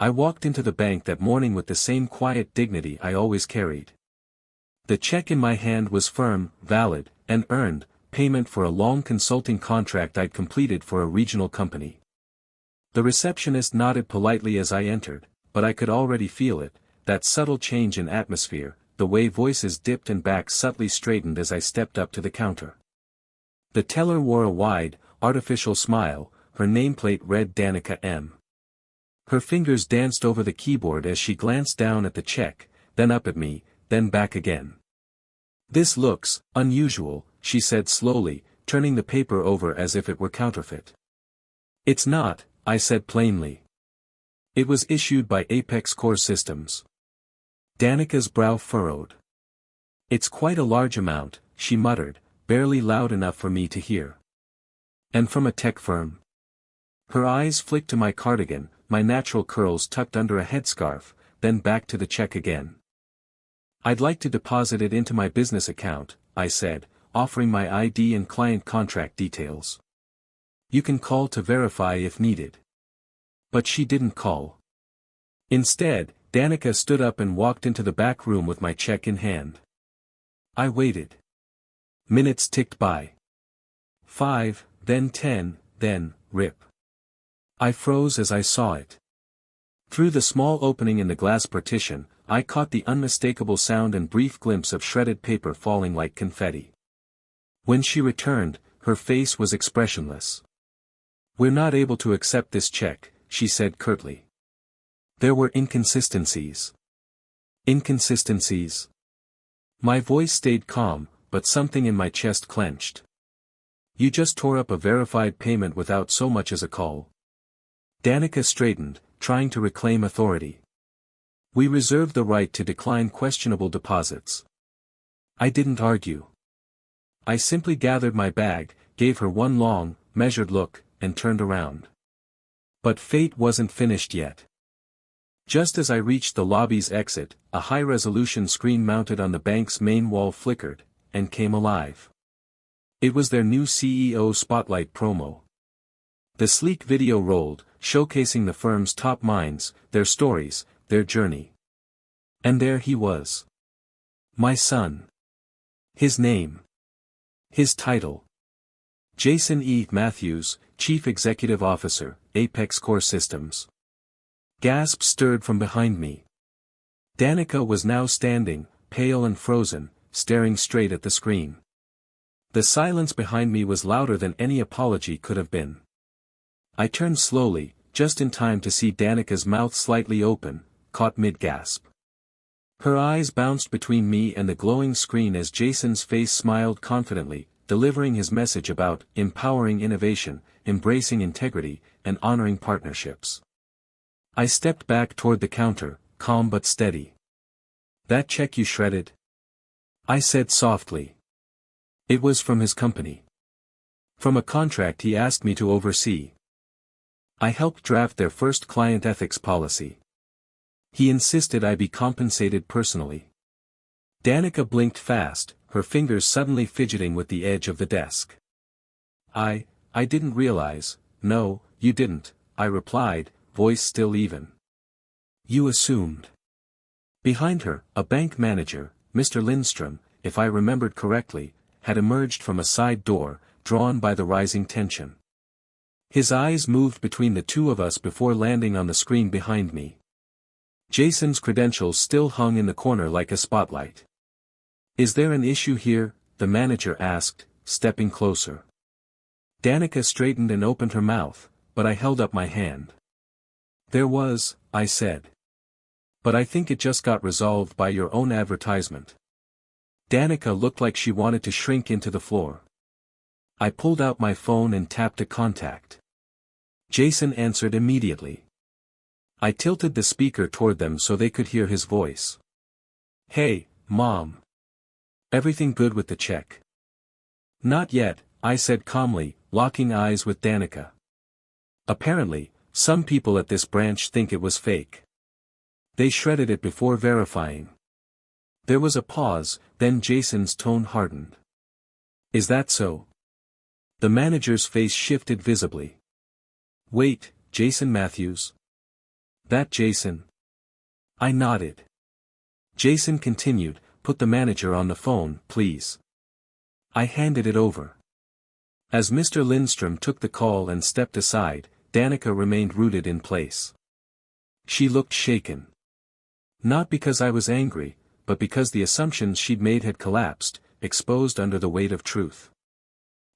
I walked into the bank that morning with the same quiet dignity I always carried. The check in my hand was firm, valid, and earned payment for a long consulting contract I'd completed for a regional company. The receptionist nodded politely as I entered, but I could already feel it, that subtle change in atmosphere, the way voices dipped and backs subtly straightened as I stepped up to the counter. The teller wore a wide, artificial smile, her nameplate read Danica M. Her fingers danced over the keyboard as she glanced down at the check, then up at me, then back again. "This looks unusual," she said slowly, turning the paper over as if it were counterfeit. "It's not," I said plainly. "It was issued by Apex Core Systems." Danica's brow furrowed. "It's quite a large amount," she muttered, barely loud enough for me to hear. "And from a tech firm?" Her eyes flicked to my cardigan, my natural curls tucked under a headscarf, then back to the check again. "I'd like to deposit it into my business account," I said, offering my ID and client contract details. "You can call to verify if needed." But she didn't call. Instead, Danica stood up and walked into the back room with my check in hand. I waited. Minutes ticked by. 5, then 10, then, rip. I froze as I saw it. Through the small opening in the glass partition, I caught the unmistakable sound and brief glimpse of shredded paper falling like confetti. When she returned, her face was expressionless. "We're not able to accept this check," she said curtly. There were inconsistencies. Inconsistencies? My voice stayed calm, but something in my chest clenched. "You just tore up a verified payment without so much as a call." Danica straightened, trying to reclaim authority. "We reserve the right to decline questionable deposits." I didn't argue. I simply gathered my bag, gave her one long, measured look, and turned around. But fate wasn't finished yet. Just as I reached the lobby's exit, a high-resolution screen mounted on the bank's main wall flickered, and came alive. It was their new CEO Spotlight promo. The sleek video rolled, showcasing the firm's top minds, their stories, their journey. And there he was. My son. His name. His title. Jason E. Matthews, Chief Executive Officer, Apex Core Systems. Gasps stirred from behind me. Danica was now standing, pale and frozen, staring straight at the screen. The silence behind me was louder than any apology could have been. I turned slowly, just in time to see Danica's mouth slightly open, caught mid-gasp. Her eyes bounced between me and the glowing screen as Jason's face smiled confidently, delivering his message about empowering innovation, embracing integrity, and honoring partnerships. I stepped back toward the counter, calm but steady. "That check you shredded?" I said softly. "It was from his company. From a contract he asked me to oversee. I helped draft their first client ethics policy. He insisted I be compensated personally." Danica blinked fast, her fingers suddenly fidgeting with the edge of the desk. I didn't realize." "No, you didn't," I replied, voice still even. "You assumed." Behind her, a bank manager, Mr. Lindstrom, if I remembered correctly, had emerged from a side door, drawn by the rising tension. His eyes moved between the two of us before landing on the screen behind me. Jason's credentials still hung in the corner like a spotlight. "Is there an issue here?" the manager asked, stepping closer. Danica straightened and opened her mouth, but I held up my hand. "There was," I said. "But I think it just got resolved by your own advertisement." Danica looked like she wanted to shrink into the floor. I pulled out my phone and tapped a contact. Jason answered immediately. I tilted the speaker toward them so they could hear his voice. "Hey, Mom. Everything good with the check?" "Not yet," I said calmly, locking eyes with Danica. "Apparently, some people at this branch think it was fake. They shredded it before verifying." There was a pause, then Jason's tone hardened. "Is that so?" The manager's face shifted visibly. "Wait, Jason Matthews. That Jason? I nodded. Jason continued, put the manager on the phone, please. I handed it over. As Mr. Lindstrom took the call and stepped aside, Danica remained rooted in place. She looked shaken. Not because I was angry, but because the assumptions she'd made had collapsed, exposed under the weight of truth.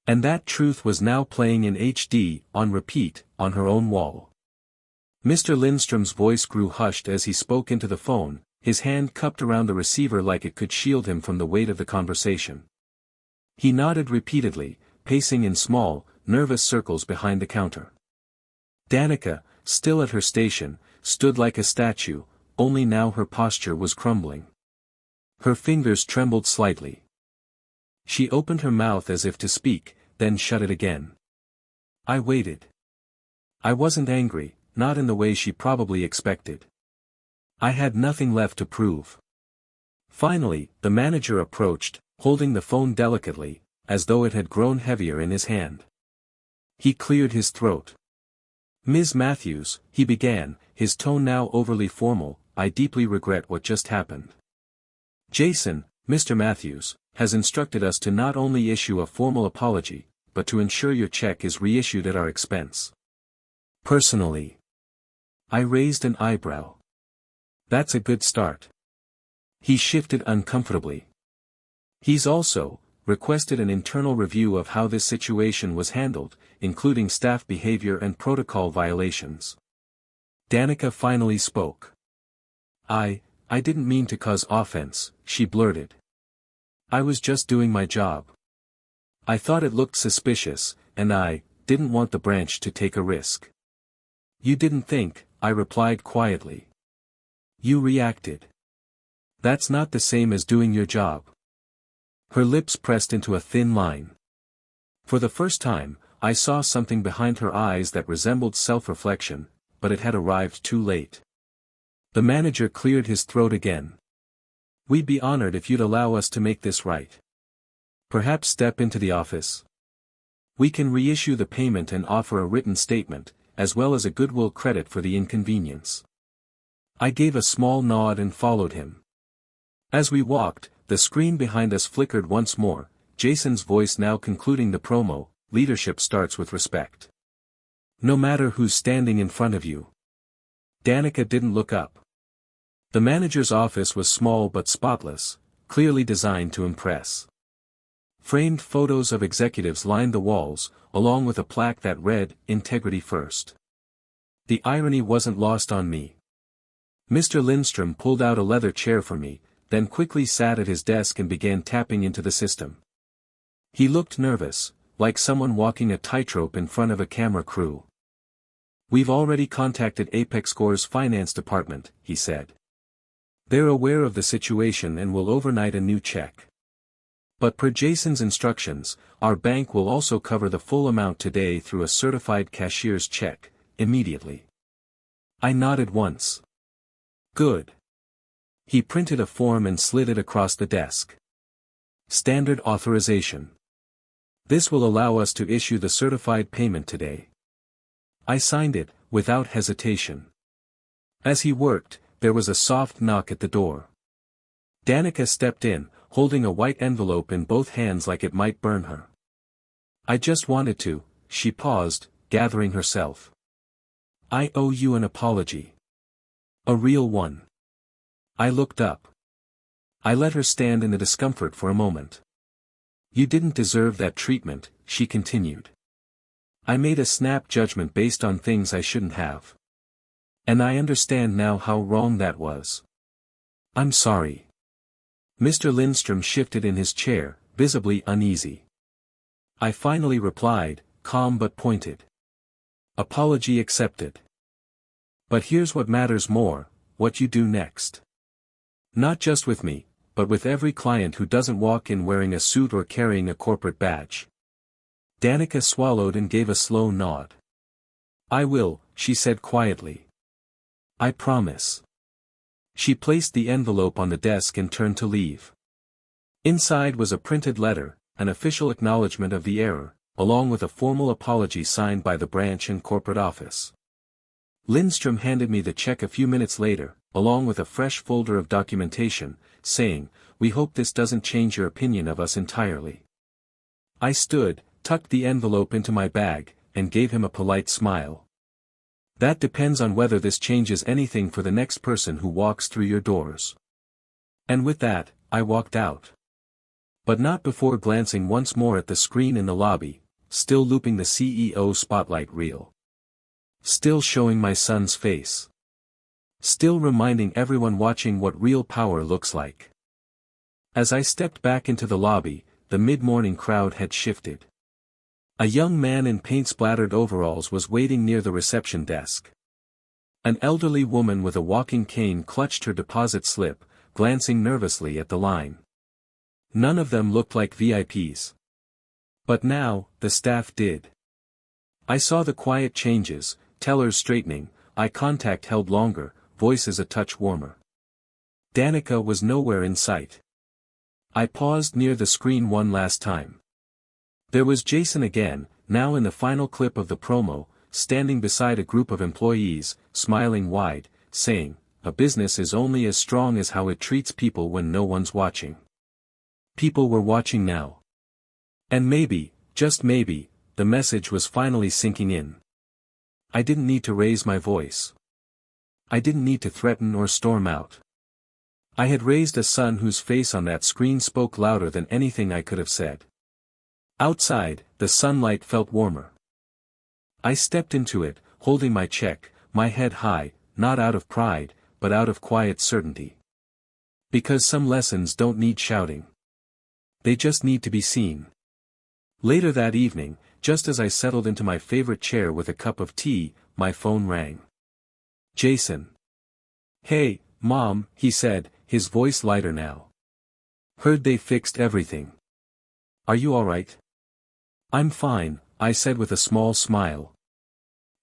And that truth was now playing in HD, on repeat, on her own wall. Mr. Lindstrom's voice grew hushed as he spoke into the phone, his hand cupped around the receiver like it could shield him from the weight of the conversation. He nodded repeatedly, pacing in small, nervous circles behind the counter. Danica, still at her station, stood like a statue, only now her posture was crumbling. Her fingers trembled slightly. She opened her mouth as if to speak, then shut it again. I waited. I wasn't angry, not in the way she probably expected. I had nothing left to prove. Finally, the manager approached, holding the phone delicately, as though it had grown heavier in his hand. He cleared his throat. Ms. Matthews, he began, his tone now overly formal, I deeply regret what just happened. Jason, Mr. Matthews, has instructed us to not only issue a formal apology, but to ensure your check is reissued at our expense. Personally. I raised an eyebrow. That's a good start. He shifted uncomfortably. He's also requested an internal review of how this situation was handled, including staff behavior and protocol violations. Danica finally spoke. I didn't mean to cause offense, she blurted. I was just doing my job. I thought it looked suspicious, and I didn't want the branch to take a risk. You didn't think, I replied quietly. You reacted. That's not the same as doing your job. Her lips pressed into a thin line. For the first time, I saw something behind her eyes that resembled self-reflection, but it had arrived too late. The manager cleared his throat again. We'd be honored if you'd allow us to make this right. Perhaps step into the office. We can reissue the payment and offer a written statement, as well as a goodwill credit for the inconvenience. I gave a small nod and followed him. As we walked, the screen behind us flickered once more, Jason's voice now concluding the promo, leadership starts with respect. No matter who's standing in front of you. Danica didn't look up. The manager's office was small but spotless, clearly designed to impress. Framed photos of executives lined the walls, along with a plaque that read, Integrity First. The irony wasn't lost on me. Mr. Lindstrom pulled out a leather chair for me, then quickly sat at his desk and began tapping into the system. He looked nervous, like someone walking a tightrope in front of a camera crew. We've already contacted Apex Score's finance department, he said. They're aware of the situation and will overnight a new check. But per Jason's instructions, our bank will also cover the full amount today through a certified cashier's check, immediately. I nodded once. Good. He printed a form and slid it across the desk. Standard authorization. This will allow us to issue the certified payment today. I signed it, without hesitation. As he worked, there was a soft knock at the door. Danica stepped in, holding a white envelope in both hands like it might burn her. I just wanted to, she paused, gathering herself. I owe you an apology. A real one. I looked up. I let her stand in the discomfort for a moment. You didn't deserve that treatment, she continued. I made a snap judgment based on things I shouldn't have. And I understand now how wrong that was. I'm sorry. Mr. Lindstrom shifted in his chair, visibly uneasy. I finally replied, calm but pointed. Apology accepted. But here's what matters more, what you do next. Not just with me, but with every client who doesn't walk in wearing a suit or carrying a corporate badge. Danica swallowed and gave a slow nod. I will, she said quietly. I promise. She placed the envelope on the desk and turned to leave. Inside was a printed letter, an official acknowledgement of the error, along with a formal apology signed by the branch and corporate office. Lindstrom handed me the check a few minutes later, along with a fresh folder of documentation, saying, "We hope this doesn't change your opinion of us entirely." I stood, tucked the envelope into my bag, and gave him a polite smile. "That depends on whether this changes anything for the next person who walks through your doors." And with that, I walked out. But not before glancing once more at the screen in the lobby, still looping the CEO spotlight reel. Still showing my son's face. Still reminding everyone watching what real power looks like. As I stepped back into the lobby, the mid-morning crowd had shifted. A young man in paint-splattered overalls was waiting near the reception desk. An elderly woman with a walking cane clutched her deposit slip, glancing nervously at the line. None of them looked like VIPs. But now, the staff did. I saw the quiet changes, tellers straightening, eye contact held longer, voices a touch warmer. Danica was nowhere in sight. I paused near the screen one last time. There was Jason again, now in the final clip of the promo, standing beside a group of employees, smiling wide, saying, "A business is only as strong as how it treats people when no one's watching." People were watching now. And maybe, just maybe, the message was finally sinking in. I didn't need to raise my voice. I didn't need to threaten or storm out. I had raised a son whose face on that screen spoke louder than anything I could have said. Outside, the sunlight felt warmer. I stepped into it, holding my check, my head high, not out of pride, but out of quiet certainty. Because some lessons don't need shouting. They just need to be seen. Later that evening, just as I settled into my favorite chair with a cup of tea, my phone rang. Jason. "Hey, Mom," he said, his voice lighter now. "Heard they fixed everything. Are you alright?" "I'm fine," I said with a small smile.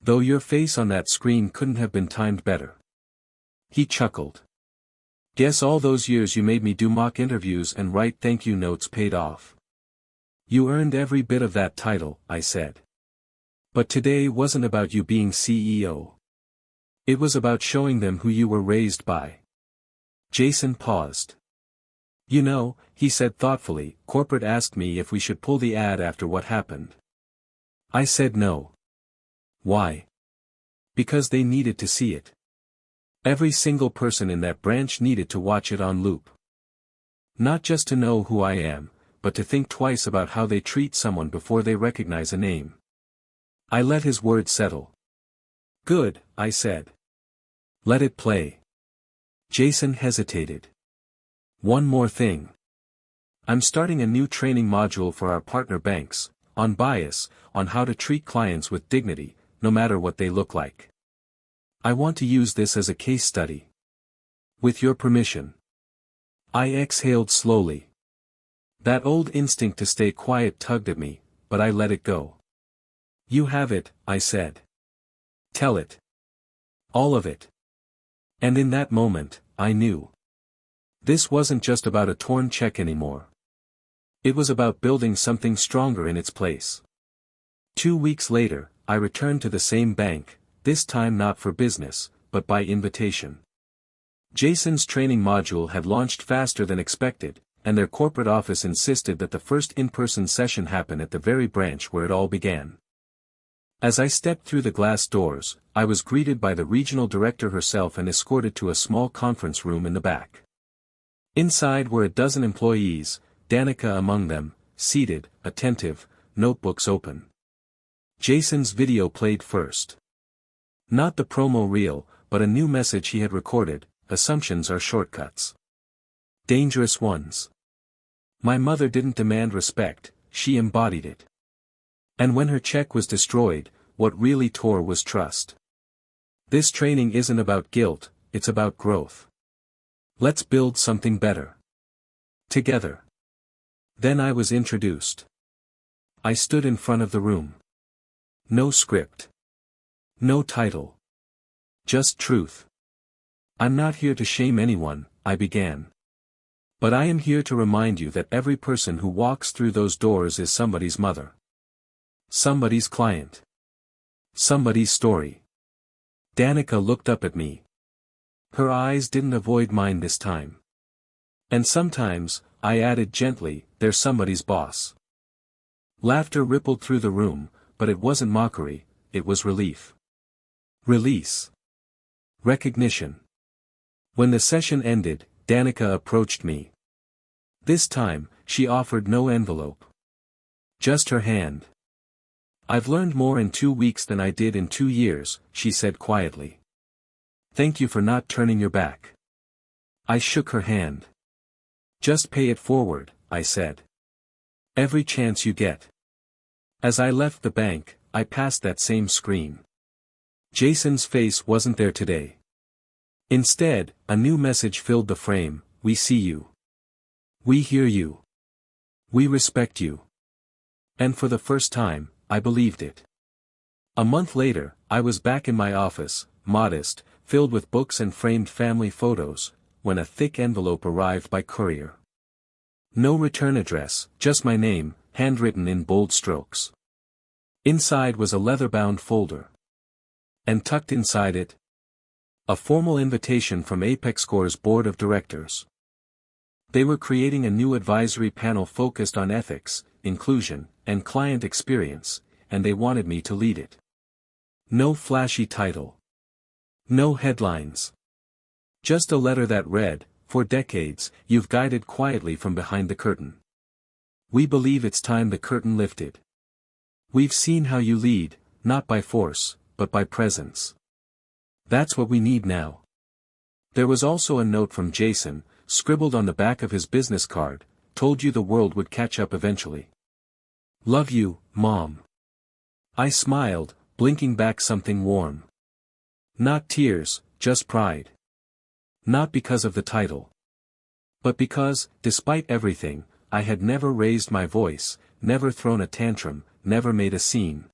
"Though your face on that screen couldn't have been timed better." He chuckled. "Guess all those years you made me do mock interviews and write thank you notes paid off." "You earned every bit of that title," I said. "But today wasn't about you being CEO. It was about showing them who you were raised by." Jason paused. "You know," he said thoughtfully, "corporate asked me if we should pull the ad after what happened. I said no." "Why?" "Because they needed to see it. Every single person in that branch needed to watch it on loop. Not just to know who I am, but to think twice about how they treat someone before they recognize a name." I let his words settle. "Good," I said. "Let it play." Jason hesitated. "One more thing. I'm starting a new training module for our partner banks, on bias, on how to treat clients with dignity, no matter what they look like. I want to use this as a case study. With your permission." I exhaled slowly. That old instinct to stay quiet tugged at me, but I let it go. "You have it," I said. "Tell it. All of it." And in that moment, I knew. This wasn't just about a torn check anymore. It was about building something stronger in its place. 2 weeks later, I returned to the same bank, this time not for business, but by invitation. Jason's training module had launched faster than expected, and their corporate office insisted that the first in-person session happen at the very branch where it all began. As I stepped through the glass doors, I was greeted by the regional director herself and escorted to a small conference room in the back. Inside were a dozen employees, Danica among them, seated, attentive, notebooks open. Jason's video played first. Not the promo reel, but a new message he had recorded: "Assumptions are shortcuts. Dangerous ones." My mother didn't demand respect, she embodied it. And when her check was destroyed, what really tore was trust. This training isn't about guilt, it's about growth. Let's build something better. Together. Then I was introduced. I stood in front of the room. No script. No title. Just truth. "I'm not here to shame anyone," I began. "But I am here to remind you that every person who walks through those doors is somebody's mother. Somebody's client. Somebody's story. Danica looked up at me. Her eyes didn't avoid mine this time. And sometimes, I added gently, there's somebody's boss. Laughter rippled through the room, but it wasn't mockery, it was relief. Release. Recognition. When the session ended, Danica approached me. This time, she offered no envelope. Just her hand. I've learned more in 2 weeks than I did in 2 years, she said quietly. Thank you for not turning your back. I shook her hand. Just pay it forward, I said. Every chance you get. As I left the bank, I passed that same screen. Jason's face wasn't there today. Instead, a new message filled the frame: we see you. We hear you. We respect you. And for the first time, I believed it. A month later, I was back in my office, modest, filled with books and framed family photos, when a thick envelope arrived by courier. No return address, just my name, handwritten in bold strokes. Inside was a leather-bound folder. And tucked inside it, a formal invitation from ApexCore's board of directors. They were creating a new advisory panel focused on ethics, inclusion, and client experience, and they wanted me to lead it. No flashy title. No headlines. Just a letter that read, for decades, you've guided quietly from behind the curtain. We believe it's time the curtain lifted. We've seen how you lead, not by force, but by presence. That's what we need now. There was also a note from Jason, scribbled on the back of his business card: told you the world would catch up eventually. Love you, Mom. I smiled, blinking back something warm. Not tears, just pride. Not because of the title. But because, despite everything, I had never raised my voice, never thrown a tantrum, never made a scene.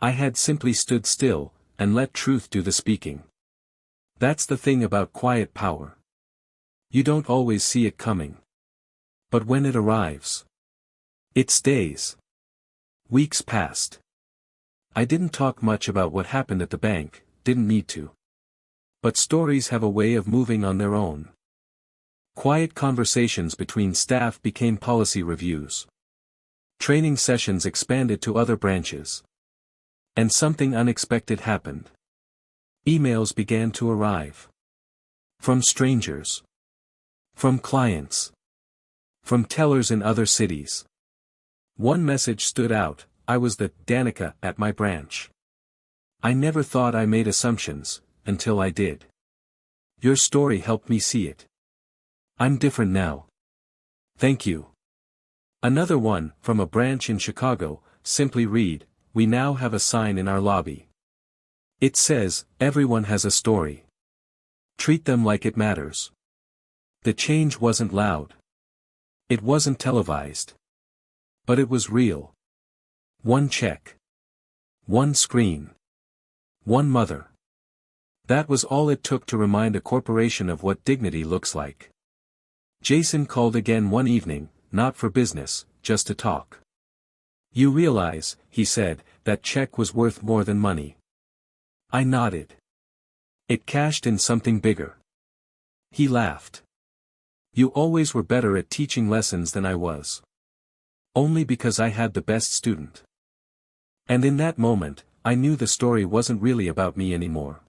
I had simply stood still, and let truth do the speaking. That's the thing about quiet power. You don't always see it coming. But when it arrives, it stays. Weeks passed. I didn't talk much about what happened at the bank, didn't need to. But stories have a way of moving on their own. Quiet conversations between staff became policy reviews. Training sessions expanded to other branches. And something unexpected happened. Emails began to arrive. From strangers. From clients. From tellers in other cities. One message stood out: I was the Danica at my branch. I never thought I made assumptions, until I did. Your story helped me see it. I'm different now. Thank you. Another one, from a branch in Chicago, simply read: we now have a sign in our lobby. It says, everyone has a story. Treat them like it matters. The change wasn't loud. It wasn't televised. But it was real. One check. One screen. One mother. That was all it took to remind a corporation of what dignity looks like. Jason called again one evening, not for business, just to talk. You realize, he said, that check was worth more than money. I nodded. It cashed in something bigger. He laughed. You always were better at teaching lessons than I was. Only because I had the best student. And in that moment, I knew the story wasn't really about me anymore.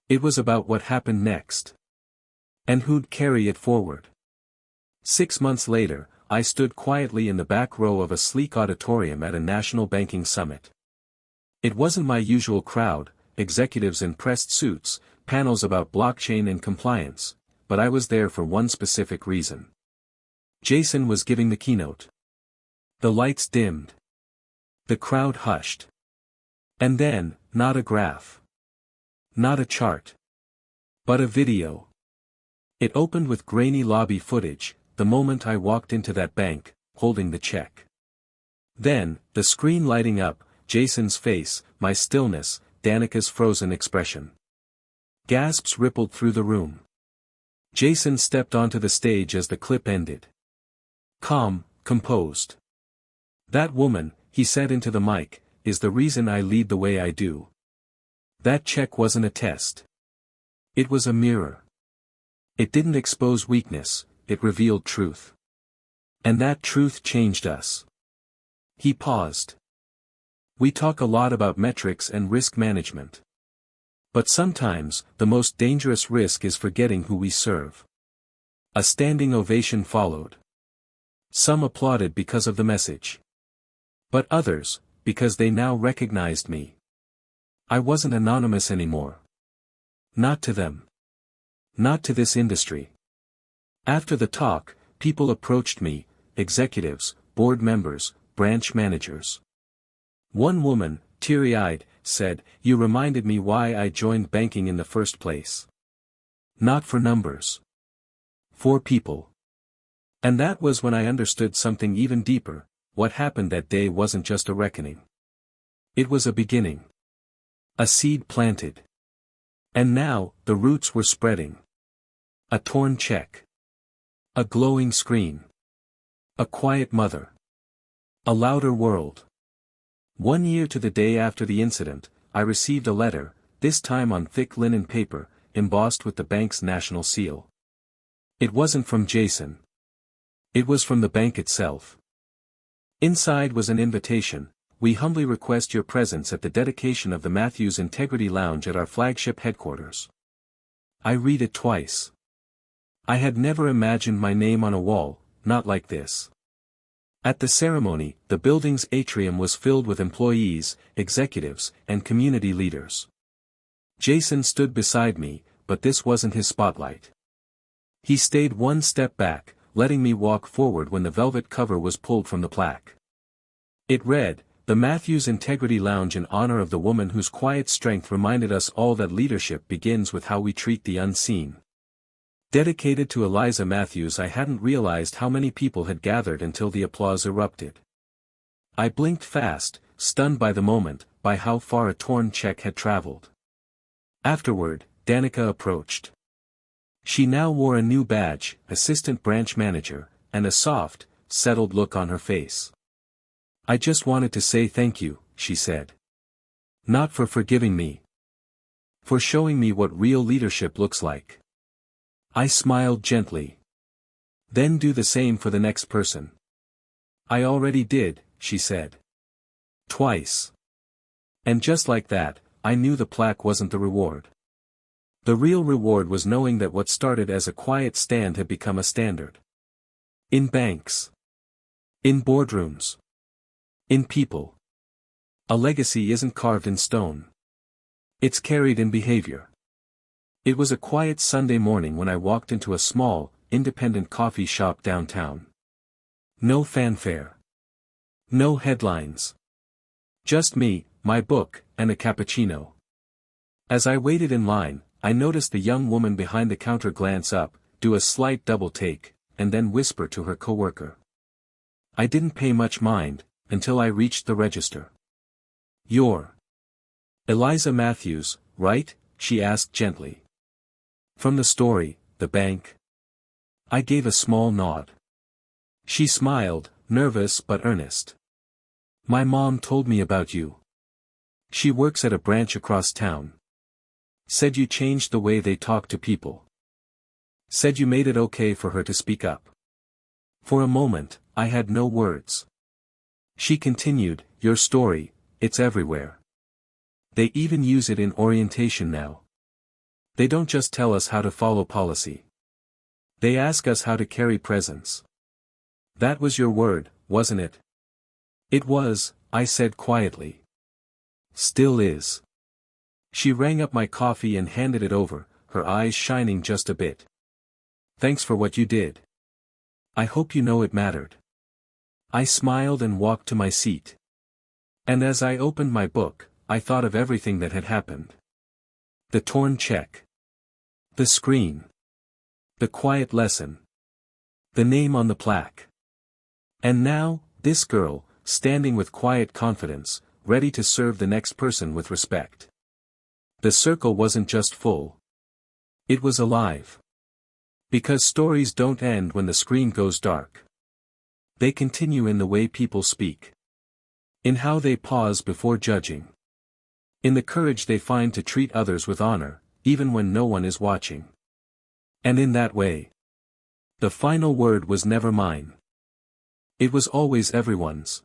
It was about what happened next. And who'd carry it forward. 6 months later, I stood quietly in the back row of a sleek auditorium at a national banking summit. It wasn't my usual crowd, executives in pressed suits, panels about blockchain and compliance, but I was there for one specific reason. Jason was giving the keynote. The lights dimmed. The crowd hushed. And then, not a graph. Not a chart. But a video. It opened with grainy lobby footage, the moment I walked into that bank, holding the check. Then, the screen lighting up, Jason's face, my stillness, Danica's frozen expression. Gasps rippled through the room. Jason stepped onto the stage as the clip ended. Calm, composed. That woman, he said into the mic, is the reason I lead the way I do. That check wasn't a test. It was a mirror. It didn't expose weakness, it revealed truth. And that truth changed us. He paused. We talk a lot about metrics and risk management. But sometimes, the most dangerous risk is forgetting who we serve. A standing ovation followed. Some applauded because of the message. But others, because they now recognized me. I wasn't anonymous anymore. Not to them. Not to this industry. After the talk, people approached me, executives, board members, branch managers. One woman, teary-eyed, said, "You reminded me why I joined banking in the first place. Not for numbers. For people." And that was when I understood something even deeper. What happened that day wasn't just a reckoning. It was a beginning. A seed planted. And now, the roots were spreading. A torn check. A glowing screen. A quiet mother. A louder world. 1 year to the day after the incident, I received a letter, this time on thick linen paper, embossed with the bank's national seal. It wasn't from Jason. It was from the bank itself. Inside was an invitation. "We humbly request your presence at the dedication of the Matthews Integrity Lounge at our flagship headquarters." I read it twice. I had never imagined my name on a wall, not like this. At the ceremony, the building's atrium was filled with employees, executives, and community leaders. Jason stood beside me, but this wasn't his spotlight. He stayed one step back, letting me walk forward when the velvet cover was pulled from the plaque. It read, "The Matthews Integrity Lounge in honor of the woman whose quiet strength reminded us all that leadership begins with how we treat the unseen." Dedicated to Eliza Matthews. I hadn't realized how many people had gathered until the applause erupted. I blinked fast, stunned by the moment, by how far a torn check had traveled. Afterward, Danica approached. She now wore a new badge, assistant branch manager, and a soft, settled look on her face. "I just wanted to say thank you," she said. "Not for forgiving me. For showing me what real leadership looks like." I smiled gently. "Then do the same for the next person." "I already did," she said. "Twice." And just like that, I knew the plaque wasn't the reward. The real reward was knowing that what started as a quiet stand had become a standard. In banks. In boardrooms. In people. A legacy isn't carved in stone. It's carried in behavior. It was a quiet Sunday morning when I walked into a small, independent coffee shop downtown. No fanfare. No headlines. Just me, my book, and a cappuccino. As I waited in line, I noticed the young woman behind the counter glance up, do a slight double take, and then whisper to her coworker. I didn't pay much mind, until I reached the register. "You're Eliza Matthews, right?" she asked gently. "From the story, the bank?" I gave a small nod. She smiled, nervous but earnest. "My mom told me about you. She works at a branch across town. Said you changed the way they talk to people. Said you made it okay for her to speak up." For a moment, I had no words. She continued, "Your story, it's everywhere. They even use it in orientation now. They don't just tell us how to follow policy. They ask us how to carry presence." "That was your word, wasn't it?" "It was," I said quietly. "Still is." She rang up my coffee and handed it over, her eyes shining just a bit. "Thanks for what you did. I hope you know it mattered." I smiled and walked to my seat. And as I opened my book, I thought of everything that had happened. The torn check. The screen. The quiet lesson. The name on the plaque. And now, this girl, standing with quiet confidence, ready to serve the next person with respect. The circle wasn't just full. It was alive. Because stories don't end when the screen goes dark. They continue in the way people speak. In how they pause before judging. In the courage they find to treat others with honor, even when no one is watching. And in that way, the final word was never mine. It was always everyone's.